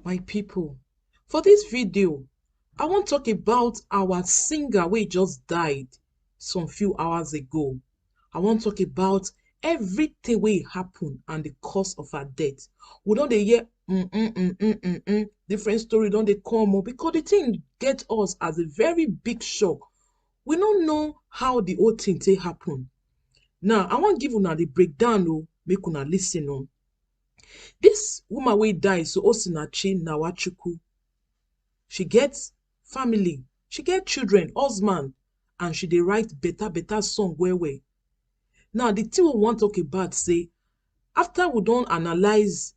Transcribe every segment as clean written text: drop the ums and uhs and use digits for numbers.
My people, for this video, I wan talk about our singer wey just died some few hours ago. I wan talk about everything wey happen and the cause of her death. We don dey hear different story don dey come because the thing get us as a very big shock. We no know how the whole thing take happen. Now, I wan give una the breakdown make una lis ten. This woman wey die, so Osinachi Nwachukwu, she get family, she get children, husband, and she dey write better song well. Now, the thing we wan talk about say, after we don analyze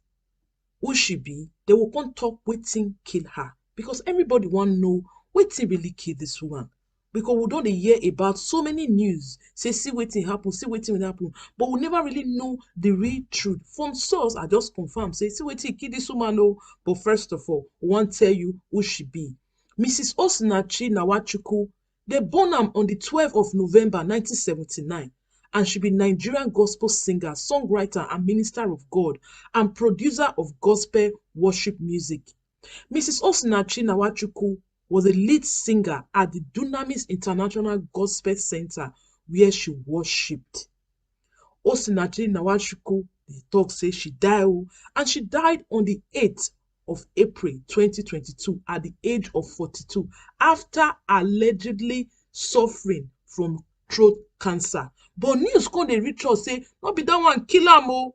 who she be, they will come talk wetin kill her, because everybody wan know wetin really kill this woman. Because we don dey hear about so many news, say see wetin happen, see wetin will happen, but we never really know the real truth. From source, I just confirm, say see wetin kill this woman. But first of all, we wan tell you who she be. Mrs. Osinachi Nwachukwu, they born am on the 12th of November 1979, and she be Nigerian gospel singer, songwriter, and minister of God, and producer of gospel worship music. Mrs. Osinachi Nwachukwu was a lead singer at the Dunamis International Gospel Center where she worshipped. Osinachi Nwachukwu, they talk say she died, and she died on the 8th of April 2022 at the age of 42 after allegedly suffering from throat cancer. But news come dey reach us say no be that one kill am o.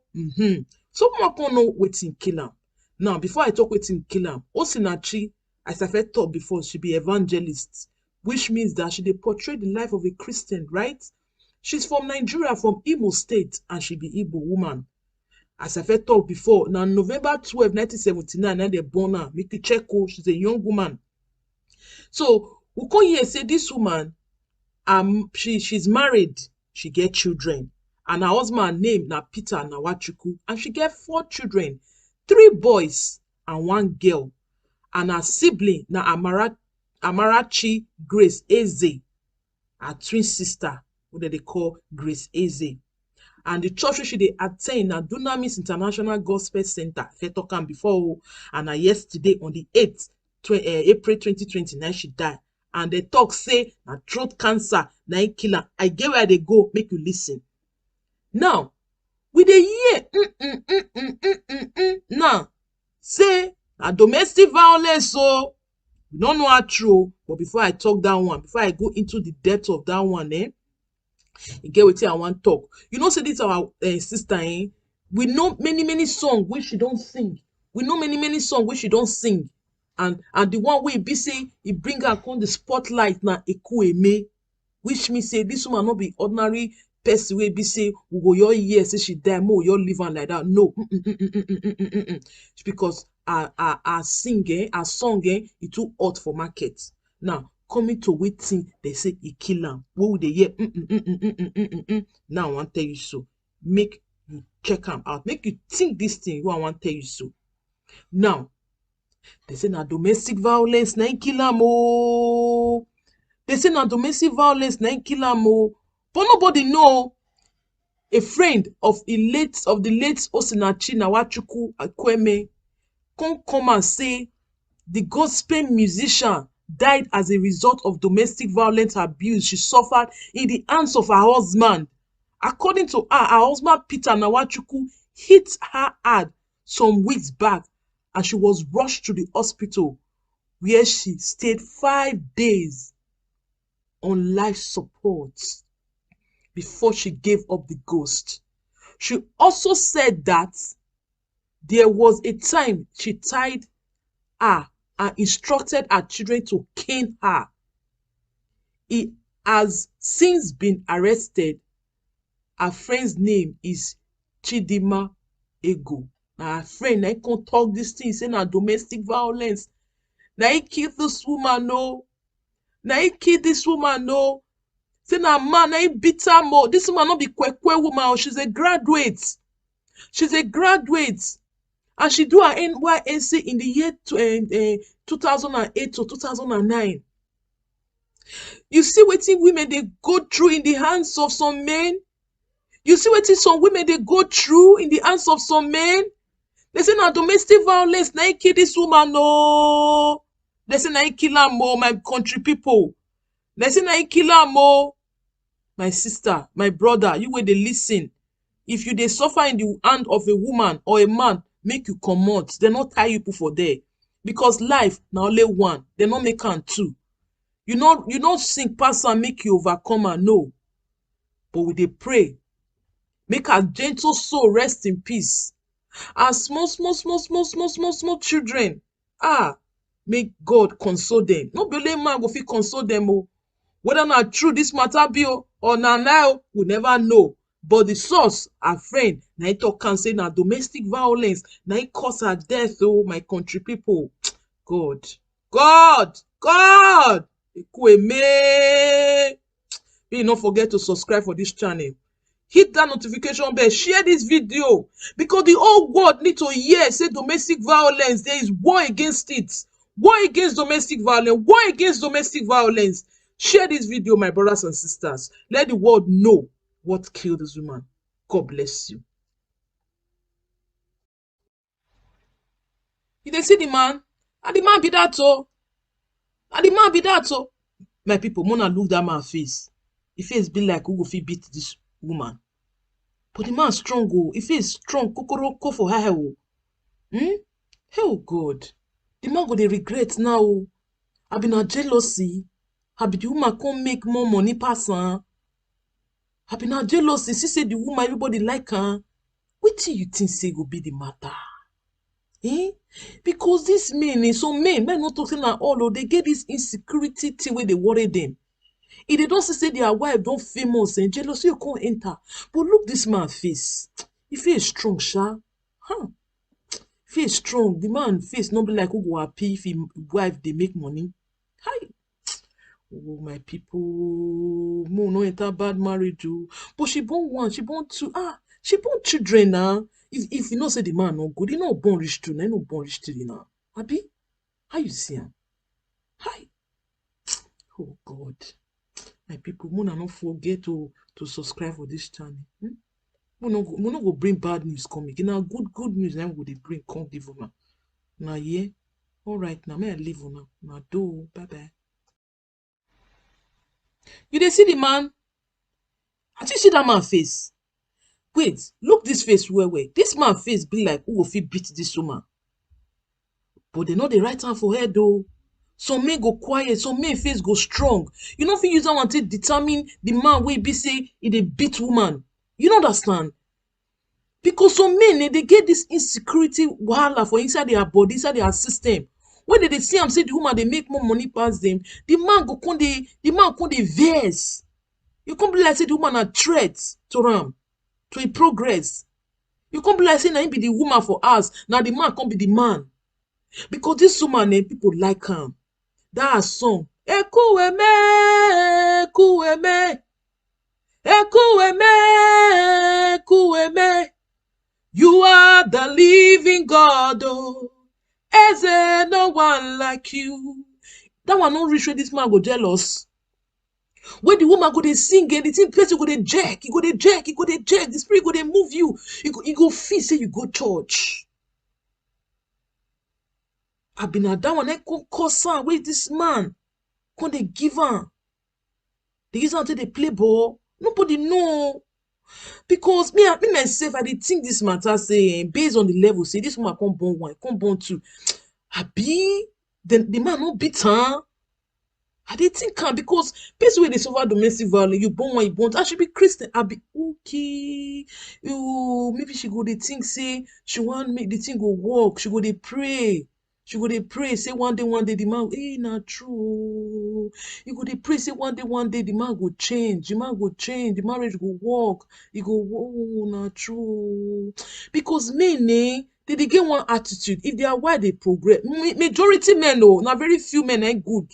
Someone come know wetin kill am. Now, before I talk wetin kill am, Osinachi, as I first talk before, she be evangelist, which means that she dey portray the life of a Christian, right? She's from Nigeria, from Imo State, and she be Igbo woman. As I first talk before, now November 12, 1979, na they born her. Make you check, she's a young woman. So we come here say this woman, she's married, she get children, and her husband name na Peter Nwachukwu, and she get 4 children, 3 boys and 1 girl. And her sibling na Amarachi Grace Eze, her twin sister, who they call Grace Eze. And the church she dey attend na Dunamis International Gospel Center. I talk am before, and yesterday on the 8th April 2029 she died. And they talk say na throat cancer na it kill her. I get where they go, make you listen. Now, we dey hear now say na domestic violence, so we don't know how true. But before I talk that one, before I go into the depth of that one, you get wetin I want talk. You know, say this our sister, we know many songs which she don't sing. We know many songs which she don't sing. And the one wey be say he bring her on the spotlight na Ekwueme, which means say this woman not be ordinary person wey be say we go your year say she die, more your live on like that. No. Because her singing, her song, it too hot for market. Now, coming to wetin they say he kill am. What would they hear? Now I want tell you so. Make you check am out. Make you think this thing. What I want tell you so. Now, they say na domestic violence na kill am o. They say na domestic violence na kill am o. But nobody know. A friend of the late Osinachi Nwachukwu Ekwueme come and say the gospel musician died as a result of domestic violence abuse she suffered in the hands of her husband. According to her husband Peter Nwachukwu hit her hard some weeks back, and she was rushed to the hospital where she stayed 5 days on life support before she gave up the ghost. She also said that there was a time she tied her and instructed her children to cane her. He has since been arrested. Her friend's name is Chidima Ego. Now her friend na can talk this thing, say na domestic violence. Now he killed this woman, no. Now he killed this woman, no. Say na man, na he beat her more. This woman not be kwekwe woman, she's a graduate. She's a graduate. And she do her NYSC in the year 2008 to 2009. You see wetin women they go through in the hands of some men. You see wetin some women they go through in the hands of some men. They say na domestic violence na kill this woman. No, they say na kill am more, my country people. They say na kill am more. My sister, my brother, you wey dey listen. If you dey suffer in the hand of a woman or a man, make you comot. They not tie you put for there. Because life na only one. They not make am two. You not sink pass am make you overcome am, no. But we dey pray. Make our gentle soul rest in peace. As small children, make God console them. No be only man go fit console them, oh. Whether na true this matter be or na lie, we never know. But the source, our friend, na it talk can say na domestic violence, na it cause her death, oh, my country people. God, Ekwueme. Please don't forget to subscribe for this channel. Hit that notification bell, share this video, because the whole world need to hear say domestic violence, there is war against it. War against domestic violence, war against domestic violence. Share this video, my brothers and sisters. Let the world know what killed this woman. God bless you. You dey see the man? And the man be that oh. And the man be that oh. My people, Mona look that man face. His face be like who go fit beat this woman. But the man strong oh. His face strong. Kokoroko for her oh. Oh God. The man go dey regret now oh. I been a jealousy. I be the woman can't make more money pass her. I been a jealousy. She say the woman everybody like her. Wetin you think say go be the matter? Because this men, some men not talking at all, oh, they get this insecurity thing where they worry them. If they don't say their wife don't famous and jealousy, you can't enter. But look this man face. He feels strong, sha. Face strong. The man face not be like who go happy if his wife they make money. Hi. Oh my people, mo no enter bad marriage, oh. But she born one, she born two. She born children now. If you know say the man no good, he no born rich two, he no born rich three now. Abi, how you see him? Hi. Oh God, my people, mo not forget to subscribe for this channel. We no go bring bad news coming. Now good news now go they bring come give una. Now yeah, all right now may I leave una. Now do bye bye. You dey see the man? I just see that man face. Wait, look this face well. This man face be like who will fit beat this woman. But they know the right hand for her though. Some men go quiet, some men face go strong. You know if you use that one to determine the man wey be say he dey beat woman. You don't understand? Because some men they get this insecurity wahala for inside their body, inside their system. When they see am say the woman they make more money past them, the man come dey vex. You can't be like say the woman a threat to am, to a progress. You can't be like say na him be the woman for us. Now the man can't be the man. Because this woman people like him. That song. Ekwueme, Ekwueme, Ekwueme, Ekwueme. You are the living God, oh. Is there no one like you? That one not reach where this man go jealous. When the woman go they sing and the thing person go they jerk, he go they jerk, the spirit go they move you. You go feel say you go church. I been at that one, I come cause her with this man. Can they give her? They use her until they play ball. Nobody know. Because me myself, I did think this matter say based on the level, say this woman can't born one, can't born two. Abi, then the man not beat her. I did think her because based where they suffer domestic violence, you born one, you born. I should be Christian. I be okay. Maybe she go they think say she want make the thing go work. She go they pray. She go they pray. Say one day the man, not true. You go they pray. Say one day the man go change. The man go change. The marriage go work. You go, not true. Because men, they get one attitude. If they are why they progress. Majority men, not very few men ain't good.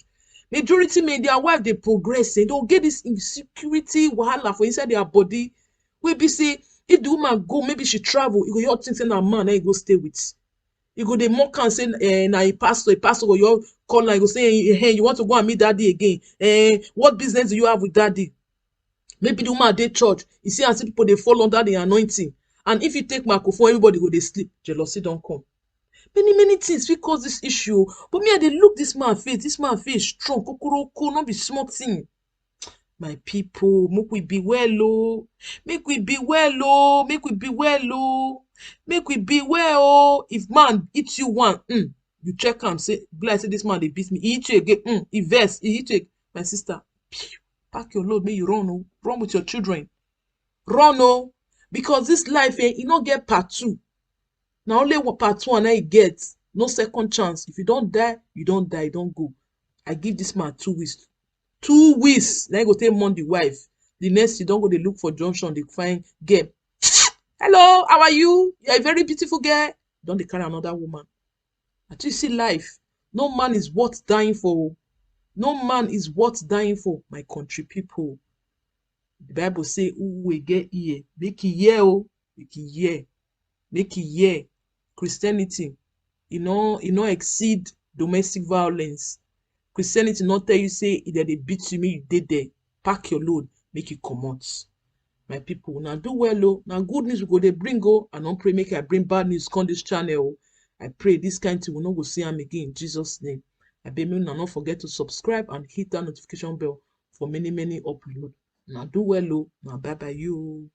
Majority men, their wife they progress. They don't get this insecurity wahala for inside their body. We be say if the woman go, maybe she travel. You go your things in a man, and you go stay with. You go the mock and say, na a pastor go your call and you go say, hey, you want to go and meet daddy again? What business do you have with daddy? Maybe the woman dey church. You see, I see people they fall under the anointing. And if you take microphone, everybody go dey sleep. Jealousy don come. Many things fit cause this issue. But me, I dey look this man face. This man face strong, kokoroko, no be small thing. My people, make we be well, oh. Make we be well, oh. Make we be well, oh. Make we be well, oh. If man hit you one, you check am, say, be like say this man dey beat me. He hit you again, he vex, he hit you. My sister, pack your load, make you run, oh. Run with your children. Run, oh. Because this life, e no get part 2. Na only one part 1 na e get. No second chance. If you don die, you don die, you don go. I give this man 2 weeks. 2 weeks. Na e go take mourn the wife. The next, you don go dey look for junction, dey find girl. Hello, how are you? You're a very beautiful girl. Don dey carry another woman. At least see life. No man is worth dying for. No man is worth dying for, my country people. The Bible say, who will get ear? Make e hear, oh. Make e hear. Make e hear. Christianity, e no exceed domestic violence. Christianity no tell you say if dem dey beat you, make you dey there. Pack your load, make you comot. My people, una do well, oh. Na good news we go dey bring, oh. I no pray make I bring bad news come this channel, oh. I pray this kind thing we no go see am again in Jesus' name. Abeg make una no forget to subscribe and hit that notification bell for many upload. Una do well, oh. Na bye bye you.